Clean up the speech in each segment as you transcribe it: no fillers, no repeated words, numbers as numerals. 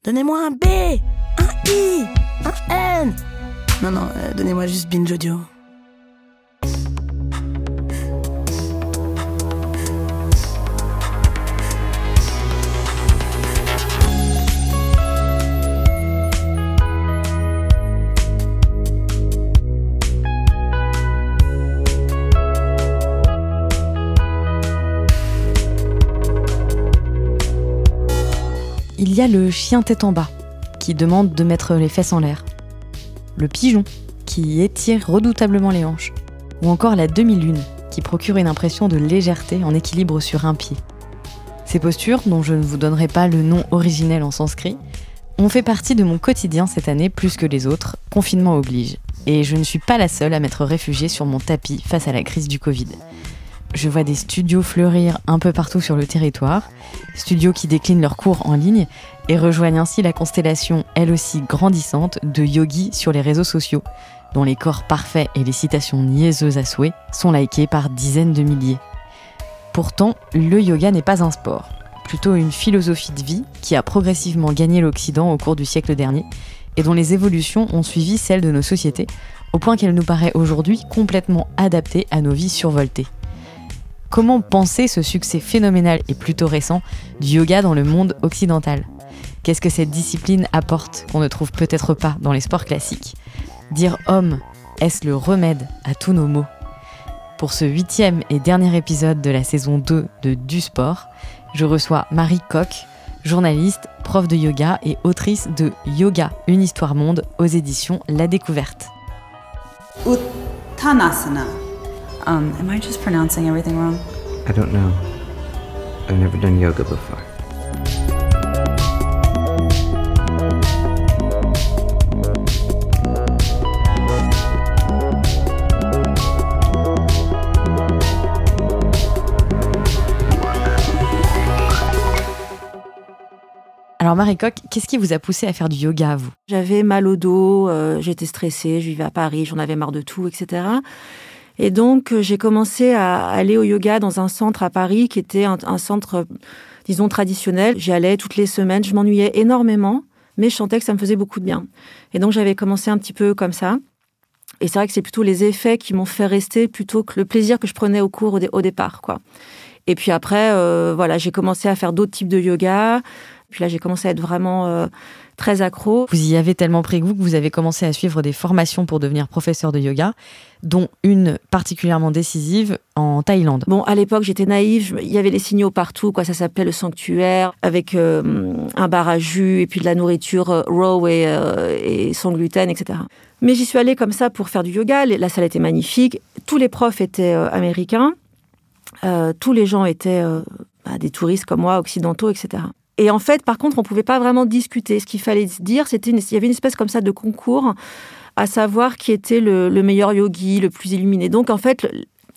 Donnez-moi un B, un I, un N. Non, donnez-moi juste Binge Audio. Il y a le chien tête en bas, qui demande de mettre les fesses en l'air. Le pigeon, qui étire redoutablement les hanches. Ou encore la demi-lune, qui procure une impression de légèreté en équilibre sur un pied. Ces postures, dont je ne vous donnerai pas le nom originel en sanskrit, ont fait partie de mon quotidien cette année plus que les autres, confinement oblige. Et je ne suis pas la seule à m'être réfugiée sur mon tapis face à la crise du Covid. Je vois des studios fleurir un peu partout sur le territoire, studios qui déclinent leurs cours en ligne et rejoignent ainsi la constellation, elle aussi grandissante, de yogis sur les réseaux sociaux, dont les corps parfaits et les citations niaiseuses à souhait sont likés par dizaines de milliers. Pourtant, le yoga n'est pas un sport, plutôt une philosophie de vie qui a progressivement gagné l'Occident au cours du siècle dernier et dont les évolutions ont suivi celles de nos sociétés, au point qu'elle nous paraît aujourd'hui complètement adaptée à nos vies survoltées. Comment penser ce succès phénoménal et plutôt récent du yoga dans le monde occidental ? Qu'est-ce que cette discipline apporte qu'on ne trouve peut-être pas dans les sports classiques ? Dire homme, est-ce le remède à tous nos maux ? Pour ce 8e et dernier épisode de la saison 2 de Du Sport, je reçois Marie Coq, journaliste, prof de yoga et autrice de Yoga, une histoire monde aux éditions La Découverte. Uttanasana. Am I just pronouncing everything wrong? I don't know. I've never done yoga before. Alors Marie Coq, qu'est-ce qui vous a poussé à faire du yoga à vous ? J'avais mal au dos, j'étais stressée, je vivais à Paris, j'en avais marre de tout, etc. Et donc, j'ai commencé à aller au yoga dans un centre à Paris qui était un centre, disons, traditionnel. J'y allais toutes les semaines, je m'ennuyais énormément, mais je sentais que ça me faisait beaucoup de bien. Et donc, j'avais commencé un petit peu comme ça. Et c'est vrai que c'est plutôt les effets qui m'ont fait rester plutôt que le plaisir que je prenais au cours au départ, quoi. Et puis après, j'ai commencé à faire d'autres types de yoga. Puis là, j'ai commencé à être vraiment très accro. Vous y avez tellement pris goût que vous avez commencé à suivre des formations pour devenir professeur de yoga, dont une particulièrement décisive en Thaïlande. Bon, à l'époque, j'étais naïve. Il y avait les signaux partout, quoi. Ça s'appelait le sanctuaire, avec un bar à jus et puis de la nourriture raw et sans gluten, etc. Mais j'y suis allée comme ça pour faire du yoga. La salle était magnifique. Tous les profs étaient américains. Tous les gens étaient des touristes comme moi, occidentaux, etc. Et en fait, par contre, on ne pouvait pas vraiment discuter. Ce qu'il fallait dire, il y avait une espèce comme ça de concours à savoir qui était le meilleur yogi, le plus illuminé. Donc, en fait,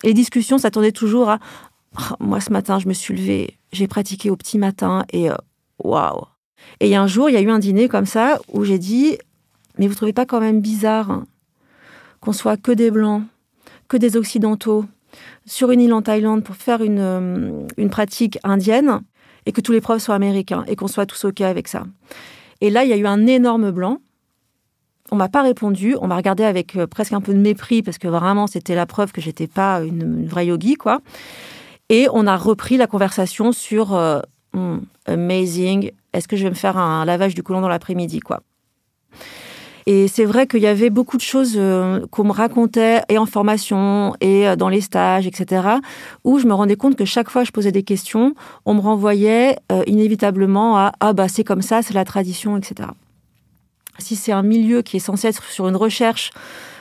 les discussions s'attendaient toujours à « Moi, ce matin, je me suis levée, j'ai pratiqué au petit matin et waouh !» Et il y a un jour, il y a eu un dîner comme ça où j'ai dit « Mais vous ne trouvez pas quand même bizarre qu'on soit que des Blancs, que des Occidentaux, sur une île en Thaïlande pour faire une pratique indienne ?» et que tous les profs soient américains, et qu'on soit tous OK avec ça. Et là, il y a eu un énorme blanc. On ne m'a pas répondu, on m'a regardé avec presque un peu de mépris, parce que vraiment, c'était la preuve que je n'étais pas une vraie yogi, quoi. Et on a repris la conversation sur amazing, est-ce que je vais me faire un lavage du côlon dans l'après-midi, quoi. Et c'est vrai qu'il y avait beaucoup de choses qu'on me racontait, et en formation, et dans les stages, etc., où je me rendais compte que chaque fois que je posais des questions, on me renvoyait inévitablement à « Ah, bah c'est comme ça, c'est la tradition, etc. » Si c'est un milieu qui est censé être sur une recherche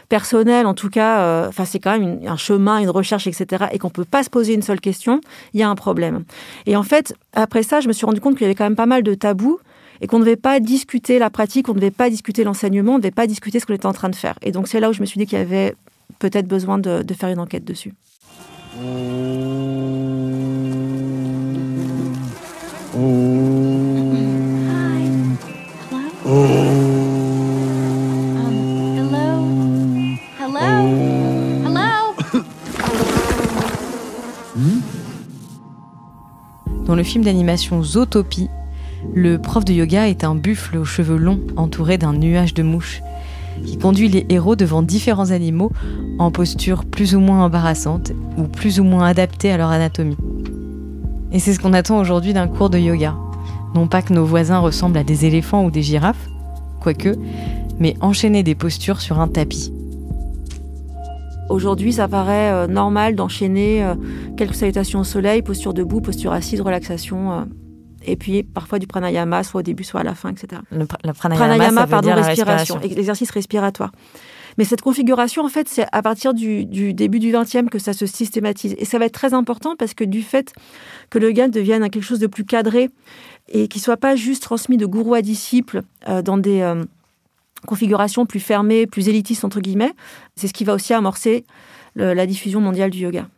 personnelle, en tout cas, c'est quand même un chemin, une recherche, etc., et qu'on ne peut pas se poser une seule question, il y a un problème. Et en fait, après ça, je me suis rendu compte qu'il y avait quand même pas mal de tabous, et qu'on ne devait pas discuter la pratique, on ne devait pas discuter l'enseignement, on ne devait pas discuter ce qu'on était en train de faire. Et donc, c'est là où je me suis dit qu'il y avait peut-être besoin de faire une enquête dessus. Dans le film d'animation Zootopie, Le prof de yoga est un buffle aux cheveux longs entouré d'un nuage de mouches qui conduit les héros devant différents animaux en posture plus ou moins embarrassante ou plus ou moins adaptée à leur anatomie. Et c'est ce qu'on attend aujourd'hui d'un cours de yoga. Non pas que nos voisins ressemblent à des éléphants ou des girafes, quoique, mais enchaîner des postures sur un tapis. Aujourd'hui, ça paraît normal d'enchaîner quelques salutations au soleil, posture debout, posture assise, relaxation, et puis parfois du pranayama, soit au début, soit à la fin, etc. Le pranayama, ça veut dire la respiration. L'exercice respiratoire. Mais cette configuration, en fait, c'est à partir du début du XXe que ça se systématise. Et ça va être très important parce que du fait que le yoga devienne quelque chose de plus cadré et qu'il ne soit pas juste transmis de gourou à disciple dans des configurations plus fermées, plus élitistes, entre guillemets, c'est ce qui va aussi amorcer la diffusion mondiale du yoga.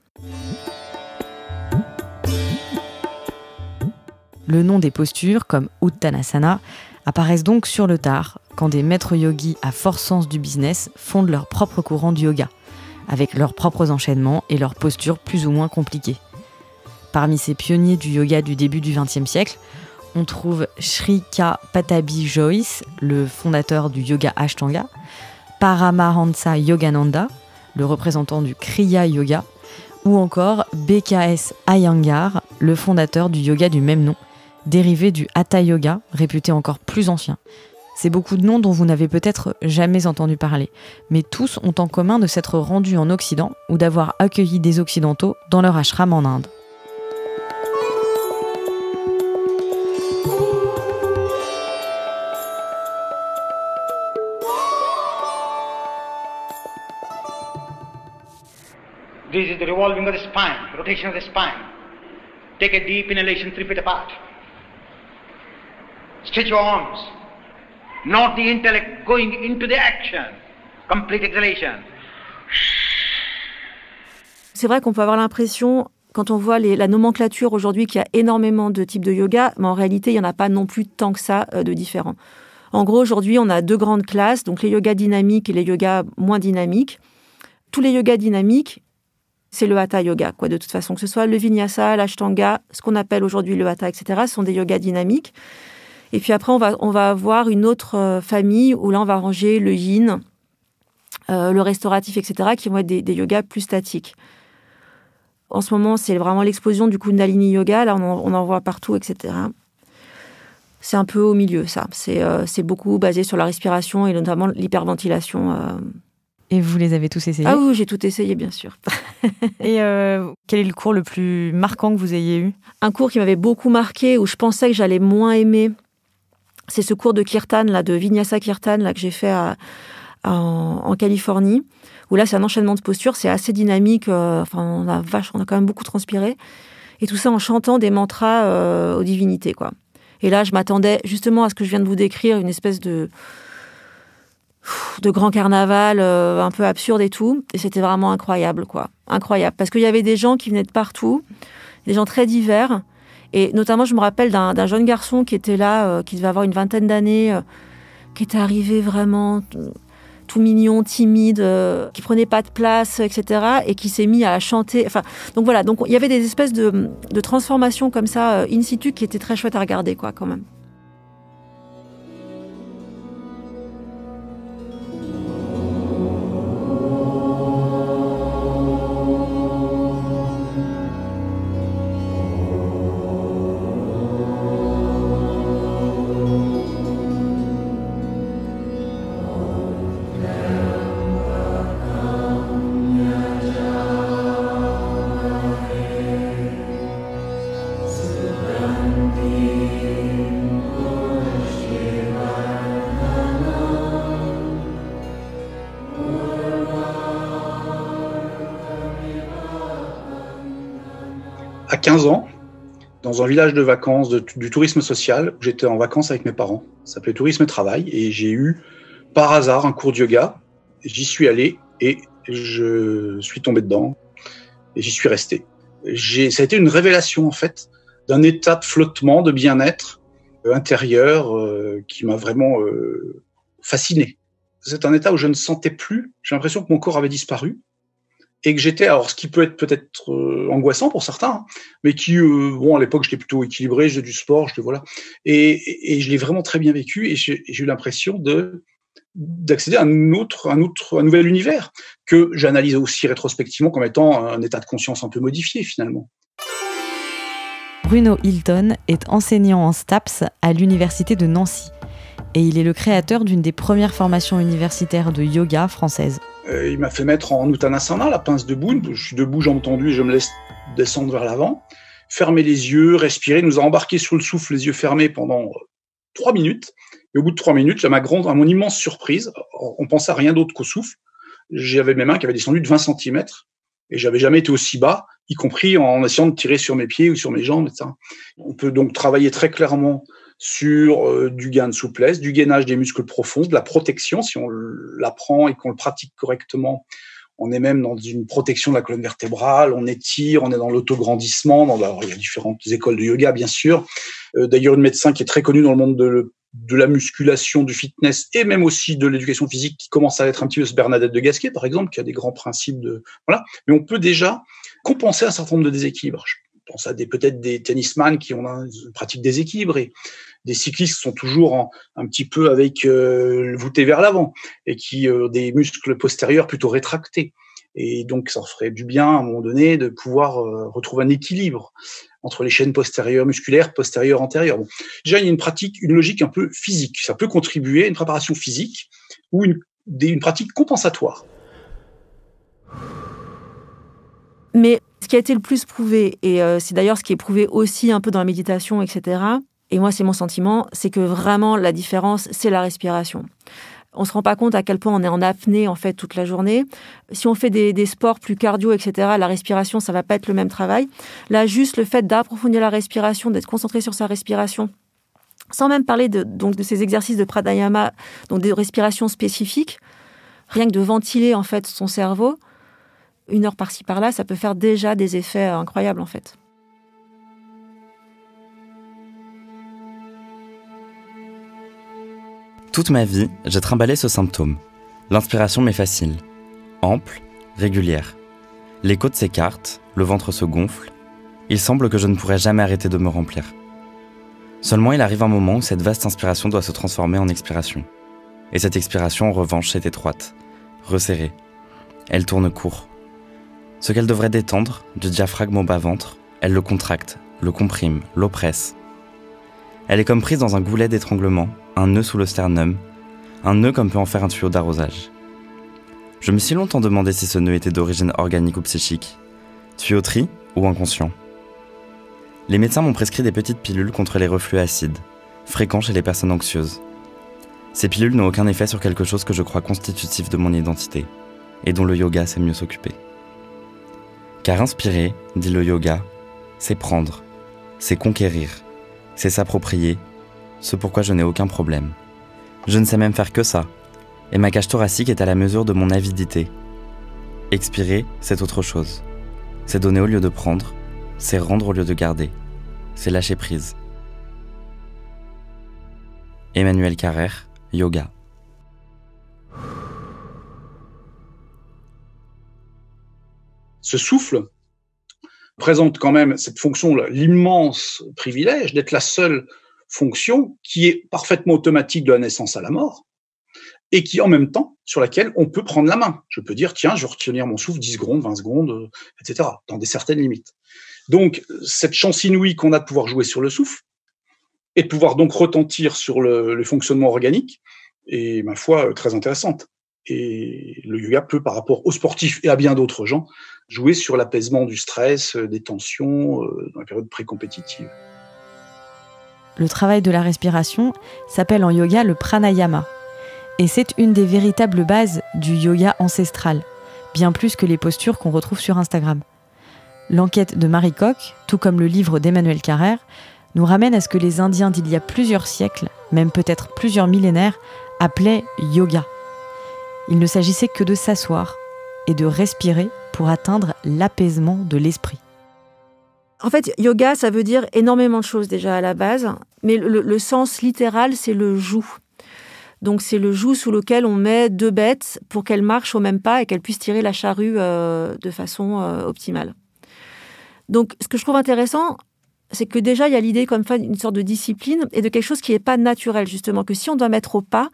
Le nom des postures, comme Uttanasana, apparaissent donc sur le tard, quand des maîtres yogis à fort sens du business fondent leur propre courant du yoga, avec leurs propres enchaînements et leurs postures plus ou moins compliquées. Parmi ces pionniers du yoga du début du XXe siècle, on trouve Sri K. Pattabhi Jois, le fondateur du yoga Ashtanga, Paramahansa Yogananda, le représentant du Kriya Yoga, ou encore BKS Iyengar, le fondateur du yoga du même nom, dérivé du Hatha Yoga, réputé encore plus ancien. C'est beaucoup de noms dont vous n'avez peut-être jamais entendu parler, mais tous ont en commun de s'être rendus en Occident ou d'avoir accueilli des Occidentaux dans leur ashram en Inde. This is the revolving of the spine, rotation of the spine. Take a deep inhalation 3 feet apart. Stretch your arms. Not the intellect going into the action. Complete exhalation. C'est vrai qu'on peut avoir l'impression, quand on voit la nomenclature aujourd'hui, qu'il y a énormément de types de yoga, mais en réalité, il n'y en a pas non plus tant que ça de différents. En gros, aujourd'hui, on a 2 grandes classes, donc les yogas dynamiques et les yogas moins dynamiques. Tous les yogas dynamiques, c'est le Hatha Yoga, quoi, de toute façon. Que ce soit le Vinyasa, l'Ashtanga, ce qu'on appelle aujourd'hui le Hatha, etc., ce sont des yogas dynamiques. Et puis après, on va avoir une autre famille où là, on va ranger le Yin, le restauratif, etc., qui vont être des yogas plus statiques. En ce moment, c'est vraiment l'explosion du Kundalini Yoga. Là, on en voit partout, etc. C'est un peu au milieu, ça. C'est beaucoup basé sur la respiration et notamment l'hyperventilation. Et vous les avez tous essayés ? Ah oui, j'ai tout essayé, bien sûr. Et quel est le cours le plus marquant que vous ayez eu ? Un cours qui m'avait beaucoup marqué, où je pensais que j'allais moins aimer, c'est ce cours de Kirtan, là, de Vinyasa Kirtan, là, que j'ai fait en Californie, où là, c'est un enchaînement de postures, c'est assez dynamique, on a quand même beaucoup transpiré, et tout ça en chantant des mantras aux divinités, quoi. Et là, je m'attendais justement à ce que je viens de vous décrire, une espèce de grand carnaval un peu absurde et tout, et c'était vraiment incroyable, quoi. Incroyable, parce qu'il y avait des gens qui venaient de partout, des gens très divers, et notamment je me rappelle d'un jeune garçon qui était là, qui devait avoir une 20aine d'années, qui était arrivé vraiment tout mignon, timide, qui prenait pas de place, etc., et qui s'est mis à chanter. Enfin, donc voilà, donc il y avait des espèces de transformations comme ça, in situ, qui étaient très chouettes à regarder, quoi, quand même. À 15 ans, dans un village de vacances du tourisme social, où j'étais en vacances avec mes parents. Ça s'appelait Tourisme et Travail, et j'ai eu par hasard un cours de yoga. J'y suis allé et je suis tombé dedans et j'y suis resté. Ça a été une révélation en fait d'un état de flottement, de bien-être intérieur qui m'a vraiment fasciné. C'est un état où je ne sentais plus, j'ai l'impression que mon corps avait disparu. et que j'étais, alors ce qui peut être peut-être angoissant pour certains, hein, mais qui, bon, à l'époque, j'étais plutôt équilibré, je faisais du sport, voilà, et je l'ai vraiment très bien vécu, et j'ai eu l'impression d'accéder à un nouvel univers que j'analyse aussi rétrospectivement comme étant un état de conscience un peu modifié finalement. Bruno Hilton est enseignant en STAPS à l'université de Nancy et il est le créateur d'une des premières formations universitaires de yoga françaises. Il m'a fait mettre en Uttanasana, la pince debout. Je suis debout, jambes tendues, et je me laisse descendre vers l'avant. Fermer les yeux, respirer. Il nous a embarqués sur le souffle, les yeux fermés pendant 3 minutes. Et au bout de 3 minutes, à mon immense surprise, on pensait à rien d'autre qu'au souffle. J'avais mes mains qui avaient descendu de 20 cm et j'avais jamais été aussi bas, y compris en essayant de tirer sur mes pieds ou sur mes jambes, etc. On peut donc travailler très clairement sur du gain de souplesse, du gainage des muscles profonds, de la protection, si on l'apprend et qu'on le pratique correctement. On est même dans une protection de la colonne vertébrale, on étire, on est dans l'autograndissement. Alors, il y a différentes écoles de yoga, bien sûr. D'ailleurs, une médecin qui est très connue dans le monde de la musculation, du fitness et même aussi de l'éducation physique qui commence à être un petit peu Bernadette de Gasquet, par exemple, qui a des grands principes voilà. Mais on peut déjà compenser un certain nombre de déséquilibres. Je pense à peut-être des tennisman qui ont une pratique déséquilibre et des cyclistes qui sont toujours un petit peu avec voûtés vers l'avant et qui des muscles postérieurs plutôt rétractés. Et donc, ça ferait du bien, à un moment donné, de pouvoir retrouver un équilibre entre les chaînes postérieures, musculaires, postérieures, antérieures. Bon. Déjà, il y a une logique un peu physique. Ça peut contribuer à une préparation physique ou une pratique compensatoire. Mais ce qui a été le plus prouvé, et c'est d'ailleurs ce qui est prouvé aussi un peu dans la méditation, etc., et moi, c'est mon sentiment, c'est que vraiment, la différence, c'est la respiration. On ne se rend pas compte à quel point on est en apnée en fait toute la journée. Si on fait des sports plus cardio, etc., la respiration, ça ne va pas être le même travail. Là, juste le fait d'approfondir la respiration, d'être concentré sur sa respiration, sans même parler de ces exercices de pranayama, donc des respirations spécifiques, rien que de ventiler en fait son cerveau, 1 heure par-ci par-là, ça peut faire déjà des effets incroyables en fait. Toute ma vie, j'ai trimballé ce symptôme. L'inspiration m'est facile, ample, régulière. Les côtes s'écartent, le ventre se gonfle. Il semble que je ne pourrai jamais arrêter de me remplir. Seulement, il arrive un moment où cette vaste inspiration doit se transformer en expiration. Et cette expiration, en revanche, est étroite, resserrée. Elle tourne court. Ce qu'elle devrait détendre, du diaphragme au bas-ventre, elle le contracte, le comprime, l'oppresse. Elle est comme prise dans un goulet d'étranglement, un nœud sous le sternum, un nœud comme peut en faire un tuyau d'arrosage. Je me suis longtemps demandé si ce nœud était d'origine organique ou psychique, tuyauterie ou inconscient. Les médecins m'ont prescrit des petites pilules contre les reflux acides, fréquents chez les personnes anxieuses. Ces pilules n'ont aucun effet sur quelque chose que je crois constitutif de mon identité, et dont le yoga sait mieux s'occuper. Car inspirer, dit le yoga, c'est prendre, c'est conquérir, c'est s'approprier, ce pourquoi je n'ai aucun problème. Je ne sais même faire que ça, et ma cage thoracique est à la mesure de mon avidité. Expirer, c'est autre chose. C'est donner au lieu de prendre, c'est rendre au lieu de garder, c'est lâcher prise. Emmanuel Carrère, yoga. Ce souffle présente quand même cette fonction, l'immense privilège d'être la seule fonction qui est parfaitement automatique de la naissance à la mort et qui, en même temps, sur laquelle on peut prendre la main. Je peux dire, tiens, je vais retenir mon souffle 10 secondes, 20 secondes, etc., dans des certaines limites. Donc, cette chance inouïe qu'on a de pouvoir jouer sur le souffle et de pouvoir donc retentir sur le fonctionnement organique est, ma foi, très intéressante. Et le yoga peut, par rapport aux sportifs et à bien d'autres gens, jouer sur l'apaisement du stress, des tensions dans la période pré-compétitive. Le travail de la respiration s'appelle en yoga le pranayama. Et c'est une des véritables bases du yoga ancestral, bien plus que les postures qu'on retrouve sur Instagram. L'enquête de Marie Koch, tout comme le livre d'Emmanuel Carrère, nous ramène à ce que les Indiens d'il y a plusieurs siècles, même peut-être plusieurs millénaires, appelaient yoga. Il ne s'agissait que de s'asseoir et de respirer pour atteindre l'apaisement de l'esprit. En fait, yoga, ça veut dire énormément de choses déjà à la base, mais le sens littéral, c'est le joug. Donc c'est le joug sous lequel on met 2 bêtes pour qu'elles marchent au même pas et qu'elles puissent tirer la charrue de façon optimale. Donc ce que je trouve intéressant, c'est que déjà il y a l'idée comme ça d'une sorte de discipline et de quelque chose qui n'est pas naturel justement, que si on doit mettre au pas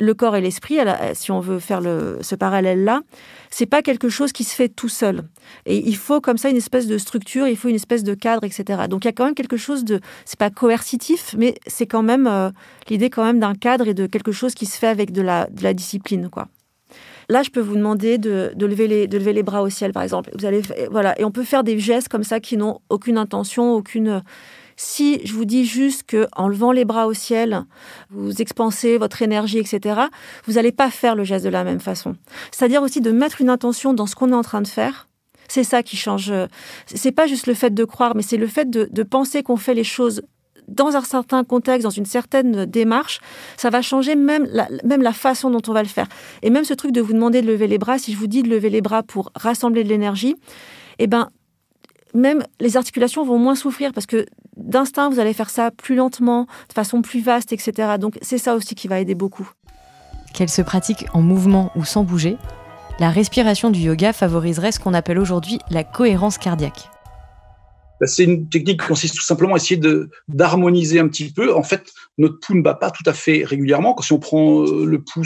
le corps et l'esprit, si on veut faire ce parallèle-là, c'est pas quelque chose qui se fait tout seul. Et il faut comme ça une espèce de structure, il faut une espèce de cadre, etc. Donc il y a quand même quelque chose de, c'est pas coercitif, mais c'est quand même l'idée quand même d'un cadre et de quelque chose qui se fait avec de la discipline, quoi. Là, je peux vous demander de lever les bras au ciel, par exemple. Voilà, et on peut faire des gestes comme ça qui n'ont aucune intention, aucune. Si je vous dis juste qu'en levant les bras au ciel, vous expansez votre énergie, etc., vous n'allez pas faire le geste de la même façon. C'est-à-dire aussi de mettre une intention dans ce qu'on est en train de faire. C'est ça qui change. C'est pas juste le fait de croire, mais c'est le fait de penser qu'on fait les choses dans un certain contexte, dans une certaine démarche. Ça va changer même la façon dont on va le faire. Et même ce truc de vous demander de lever les bras, si je vous dis de lever les bras pour rassembler de l'énergie, eh ben, même les articulations vont moins souffrir parce que d'instinct, vous allez faire ça plus lentement, de façon plus vaste, etc. Donc, c'est ça aussi qui va aider beaucoup. Qu'elle se pratique en mouvement ou sans bouger, la respiration du yoga favoriserait ce qu'on appelle aujourd'hui la cohérence cardiaque. C'est une technique qui consiste tout simplement à essayer d'harmoniser un petit peu. En fait, notre pouls ne bat pas tout à fait régulièrement. Si on prend le pouls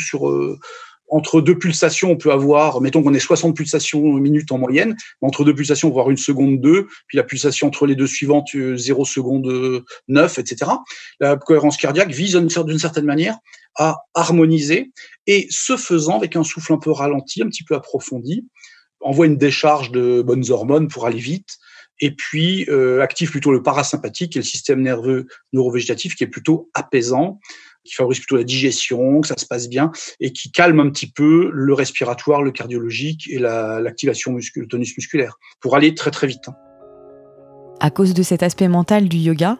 entre 2 pulsations, on peut avoir, mettons qu'on ait 60 pulsations minutes en moyenne, entre 2 pulsations, voire 1 seconde 2, puis la pulsation entre les 2 suivantes, 0 seconde 9, etc. La cohérence cardiaque vise d'une certaine manière à harmoniser et ce faisant, avec un souffle un peu ralenti, un petit peu approfondi, envoie une décharge de bonnes hormones pour aller vite et puis active plutôt le parasympathique et le système nerveux neurovégétatif qui est plutôt apaisant, qui favorise plutôt la digestion, que ça se passe bien, et qui calme un petit peu le respiratoire, le cardiologique et l'activation le tonus musculaire, pour aller très très vite. À cause de cet aspect mental du yoga,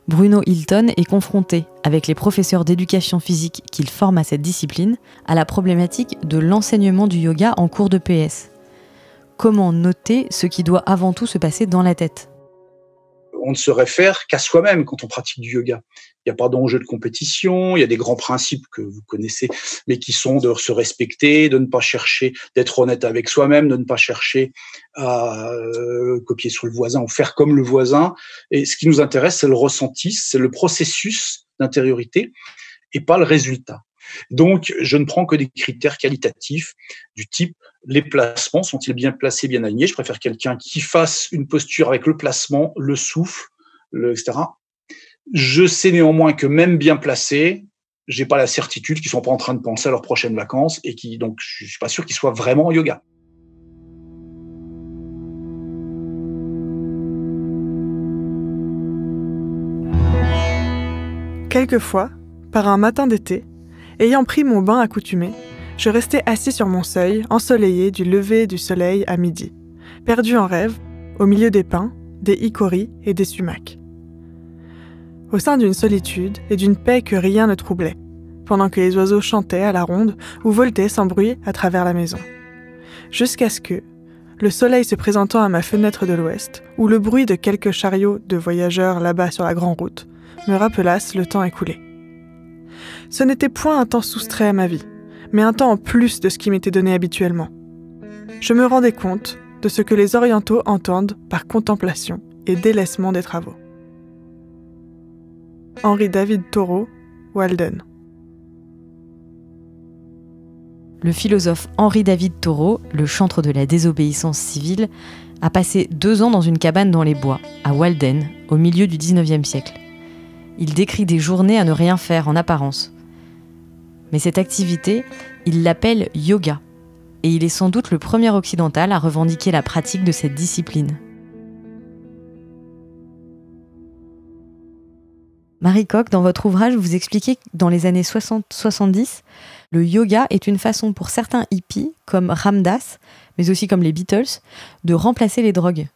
Bruno Hilton est confronté, avec les professeurs d'éducation physique qu'il forme à cette discipline, à la problématique de l'enseignement du yoga en cours de PS. Comment noter ce qui doit avant tout se passer dans la tête ? On ne se réfère qu'à soi-même quand on pratique du yoga. Il n'y a pas d'enjeu de compétition, il y a des grands principes que vous connaissez, mais qui sont de se respecter, de ne pas chercher d'être honnête avec soi-même, de ne pas chercher à copier sur le voisin ou faire comme le voisin. Et ce qui nous intéresse, c'est le ressenti, c'est le processus d'intériorité et pas le résultat. Donc, je ne prends que des critères qualitatifs du type les placements, sont-ils bien placés, bien alignés ? Je préfère quelqu'un qui fasse une posture avec le placement, le souffle, etc. Je sais néanmoins que même bien placés, j'ai pas la certitude qu'ils sont pas en train de penser à leurs prochaines vacances et donc je suis pas sûr qu'ils soient vraiment en yoga. Quelquefois, par un matin d'été, ayant pris mon bain accoutumé, je restais assis sur mon seuil, ensoleillé du lever du soleil à midi, perdu en rêve, au milieu des pins, des hickories et des sumacs. Au sein d'une solitude et d'une paix que rien ne troublait, pendant que les oiseaux chantaient à la ronde ou voletaient sans bruit à travers la maison. Jusqu'à ce que, le soleil se présentant à ma fenêtre de l'ouest, ou le bruit de quelques chariots de voyageurs là-bas sur la grande route, me rappelassent le temps écoulé. Ce n'était point un temps soustrait à ma vie, mais un temps en plus de ce qui m'était donné habituellement. Je me rendais compte de ce que les orientaux entendent par contemplation et délaissement des travaux. Henri David Thoreau, Walden. Le philosophe Henri David Thoreau, le chantre de la désobéissance civile, a passé 2 ans dans une cabane dans les bois, à Walden, au milieu du XIXe siècle. Il décrit des journées à ne rien faire en apparence. Mais cette activité, il l'appelle yoga, et il est sans doute le premier occidental à revendiquer la pratique de cette discipline. Marie Coq, dans votre ouvrage, vous expliquez que dans les années 60-70, le yoga est une façon pour certains hippies, comme Ram Dass, mais aussi comme les Beatles, de remplacer les drogues.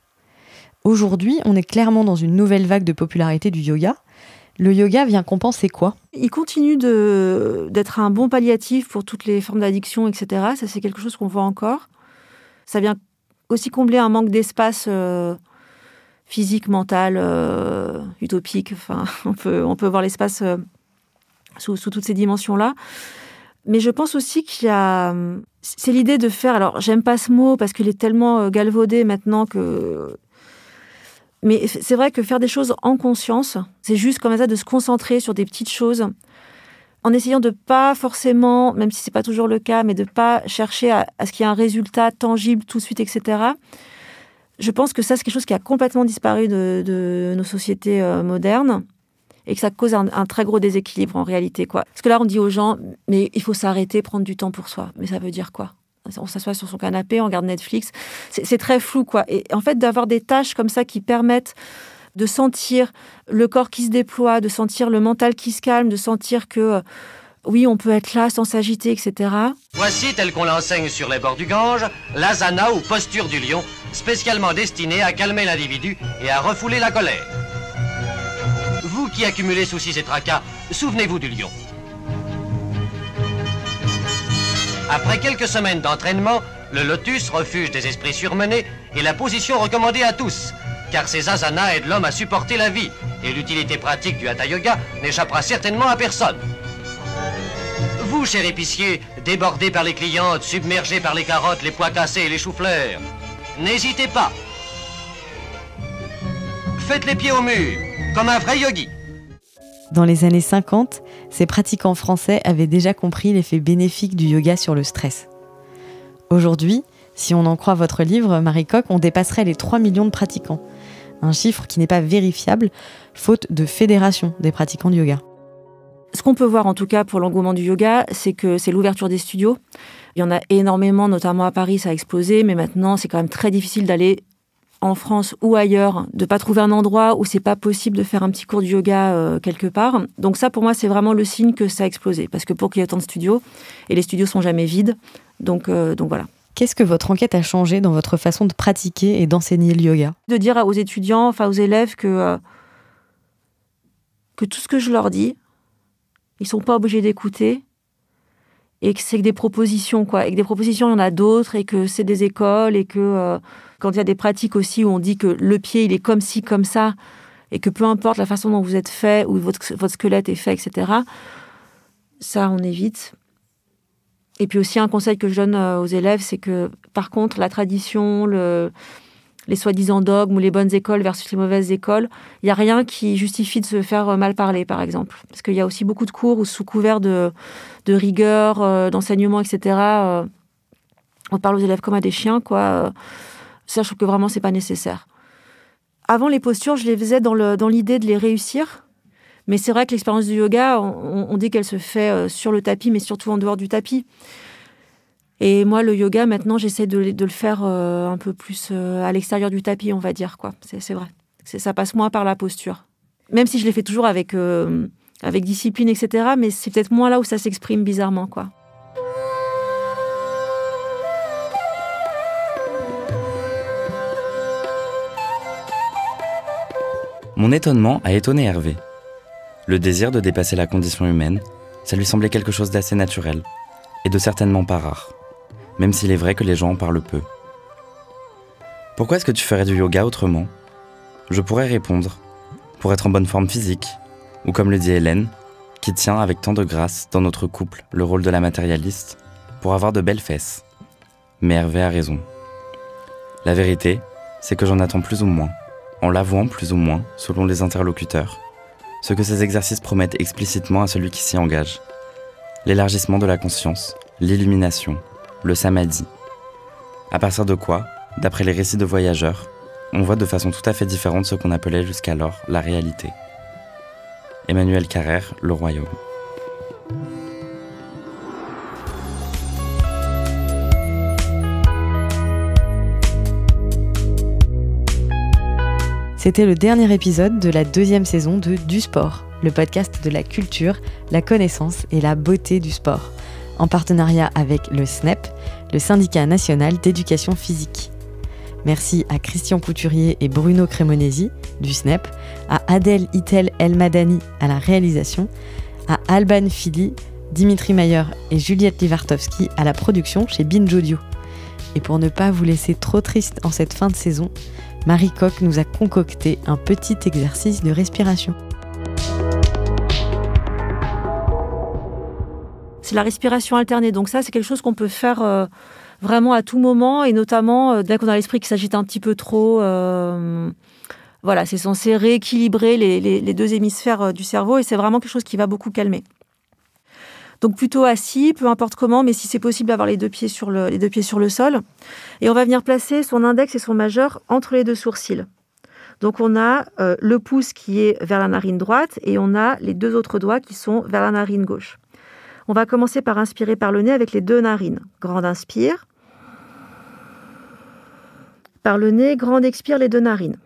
Aujourd'hui, on est clairement dans une nouvelle vague de popularité du yoga. Le yoga vient compenser quoi ? Il continue d'être un bon palliatif pour toutes les formes d'addiction, etc. Ça, c'est quelque chose qu'on voit encore. Ça vient aussi combler un manque d'espace physique, mental, utopique. Enfin, on peut voir l'espace sous toutes ces dimensions-là. Mais je pense aussi qu'il y a... C'est l'idée de faire... Alors, j'aime pas ce mot parce qu'il est tellement galvaudé maintenant que... Mais c'est vrai que faire des choses en conscience, c'est juste comme ça de se concentrer sur des petites choses, en essayant de pas forcément, même si c'est pas toujours le cas, mais de pas chercher à ce qu'il y ait un résultat tangible tout de suite, etc. Je pense que ça, c'est quelque chose qui a complètement disparu de nos sociétés modernes. Et que ça cause un très gros déséquilibre en réalité, quoi. Parce que là, on dit aux gens, mais il faut s'arrêter, prendre du temps pour soi. Mais ça veut dire quoi ? On s'assoit sur son canapé, on regarde Netflix. C'est très flou, quoi. Et en fait, d'avoir des tâches comme ça qui permettent de sentir le corps qui se déploie, de sentir le mental qui se calme, de sentir que, oui, on peut être là sans s'agiter, etc. Voici, tel qu'on l'enseigne sur les bords du Gange, l'asana ou posture du lion, spécialement destinée à calmer l'individu et à refouler la colère. Vous qui accumulez soucis et tracas, souvenez-vous du lion. Après quelques semaines d'entraînement, le lotus, refuge des esprits surmenés, est la position recommandée à tous, car ces asanas aident l'homme à supporter la vie, et l'utilité pratique du hatha yoga n'échappera certainement à personne. Vous, cher épicier, débordé par les clientes, submergé par les carottes, les pois cassés et les choux-fleurs, n'hésitez pas. Faites les pieds au mur, comme un vrai yogi. Dans les années 50, ces pratiquants français avaient déjà compris l'effet bénéfique du yoga sur le stress. Aujourd'hui, si on en croit votre livre, Marie Coq, on dépasserait les 3 millions de pratiquants. Un chiffre qui n'est pas vérifiable, faute de fédération des pratiquants de yoga. Ce qu'on peut voir en tout cas pour l'engouement du yoga, c'est que c'est l'ouverture des studios. Il y en a énormément, notamment à Paris, ça a explosé, mais maintenant c'est quand même très difficile d'aller en France ou ailleurs, de pas trouver un endroit où c'est pas possible de faire un petit cours de yoga quelque part. Donc ça, pour moi, c'est vraiment le signe que ça a explosé. Parce que pour qu'il y ait autant de studios, et les studios sont jamais vides, donc voilà. Qu'est-ce que votre enquête a changé dans votre façon de pratiquer et d'enseigner le yoga ? De dire aux étudiants, enfin aux élèves, que tout ce que je leur dis, ils sont pas obligés d'écouter, et que c'est que des propositions, quoi. Et que des propositions, il y en a d'autres, et que c'est des écoles, et que quand il y a des pratiques aussi où on dit que le pied, il est comme ci, comme ça, et que peu importe la façon dont vous êtes fait, ou votre squelette est fait, etc., ça, on évite. Et puis aussi, un conseil que je donne aux élèves, c'est que, par contre, la tradition, les soi-disant dogmes ou les bonnes écoles versus les mauvaises écoles, il n'y a rien qui justifie de se faire mal parler, par exemple. Parce qu'il y a aussi beaucoup de cours où, sous couvert de rigueur, d'enseignement, etc., on parle aux élèves comme à des chiens, quoi. Ça, je trouve que vraiment, c'est pas nécessaire. Avant, les postures, je les faisais dans l'idée de les réussir. Mais c'est vrai que l'expérience du yoga, on dit qu'elle se fait sur le tapis, mais surtout en dehors du tapis. Et moi, le yoga, maintenant, j'essaie de le faire un peu plus à l'extérieur du tapis, on va dire, quoi. C'est vrai. Ça passe moins par la posture. Même si je l'ai fait toujours avec discipline, etc., mais c'est peut-être moins là où ça s'exprime bizarrement, quoi. Mon étonnement a étonné Hervé. Le désir de dépasser la condition humaine, ça lui semblait quelque chose d'assez naturel, et de certainement pas rare, même s'il est vrai que les gens en parlent peu. Pourquoi est-ce que tu ferais du yoga autrement ? Je pourrais répondre, pour être en bonne forme physique, ou comme le dit Hélène, qui tient avec tant de grâce dans notre couple le rôle de la matérialiste, pour avoir de belles fesses. Mais Hervé a raison. La vérité, c'est que j'en attends plus ou moins, en l'avouant plus ou moins, selon les interlocuteurs, ce que ces exercices promettent explicitement à celui qui s'y engage. L'élargissement de la conscience, l'illumination, le samadhi. À partir de quoi, d'après les récits de voyageurs, on voit de façon tout à fait différente ce qu'on appelait jusqu'alors la réalité. Emmanuel Carrère, Le Royaume. C'était le dernier épisode de la 2e saison de Du Sport, le podcast de la culture, la connaissance et la beauté du sport, en partenariat avec le SNEP, le Syndicat national d'éducation physique. Merci à Christian Couturier et Bruno Cremonesi du SNEP, à Adèle Itel El-Madani à la réalisation, à Alban Fili, Dimitri Mayer et Juliette Livartowski à la production chez Binge Audio. Et pour ne pas vous laisser trop triste en cette fin de saison, Marie Coq nous a concocté un petit exercice de respiration. C'est la respiration alternée. Donc ça, c'est quelque chose qu'on peut faire vraiment à tout moment, et notamment dès qu'on a l'esprit qui s'agite un petit peu trop. Voilà, c'est censé rééquilibrer les deux hémisphères du cerveau, et c'est vraiment quelque chose qui va beaucoup calmer. Donc plutôt assis, peu importe comment, mais si c'est possible, avoir les deux pieds sur le sol. Et on va venir placer son index et son majeur entre les deux sourcils. Donc on a le pouce qui est vers la narine droite, et on a les deux autres doigts qui sont vers la narine gauche. On va commencer par inspirer par le nez avec les deux narines. Grande inspire. Par le nez, grande expire les deux narines.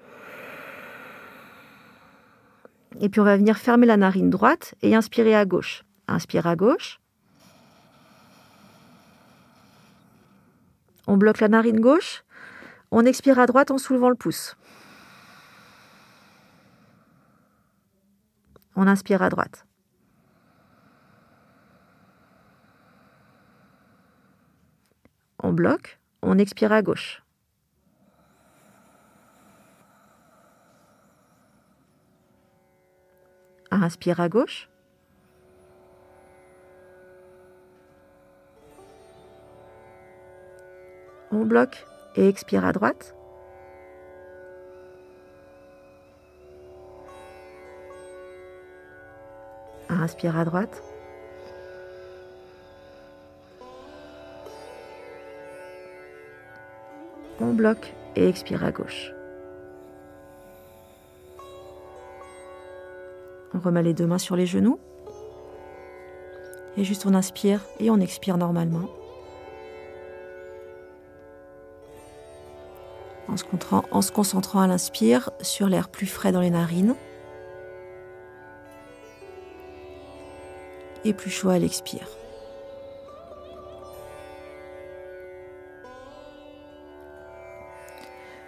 Et puis on va venir fermer la narine droite et inspirer à gauche. Inspire à gauche. On bloque la narine gauche. On expire à droite en soulevant le pouce. On inspire à droite. On bloque. On expire à gauche. Inspire à gauche. On bloque et expire à droite. Inspire à droite. On bloque et expire à gauche. On remet les deux mains sur les genoux. Et juste on inspire et on expire normalement. En se concentrant à l'inspire sur l'air plus frais dans les narines. Et plus chaud à l'expire.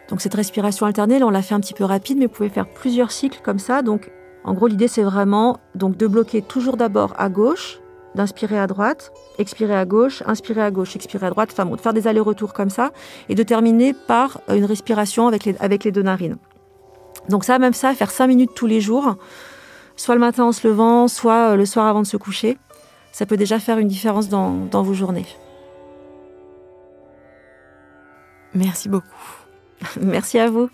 Donc cette respiration alternée, là on l'a fait un petit peu rapide, mais vous pouvez faire plusieurs cycles comme ça. Donc en gros l'idée c'est vraiment donc, de bloquer toujours d'abord à gauche, d'inspirer à droite, expirer à gauche, inspirer à gauche, expirer à droite, enfin bon, de faire des allers-retours comme ça, et de terminer par une respiration avec les deux narines. Donc ça, même ça, faire 5 minutes tous les jours, soit le matin en se levant, soit le soir avant de se coucher, ça peut déjà faire une différence dans vos journées. Merci beaucoup. Merci à vous.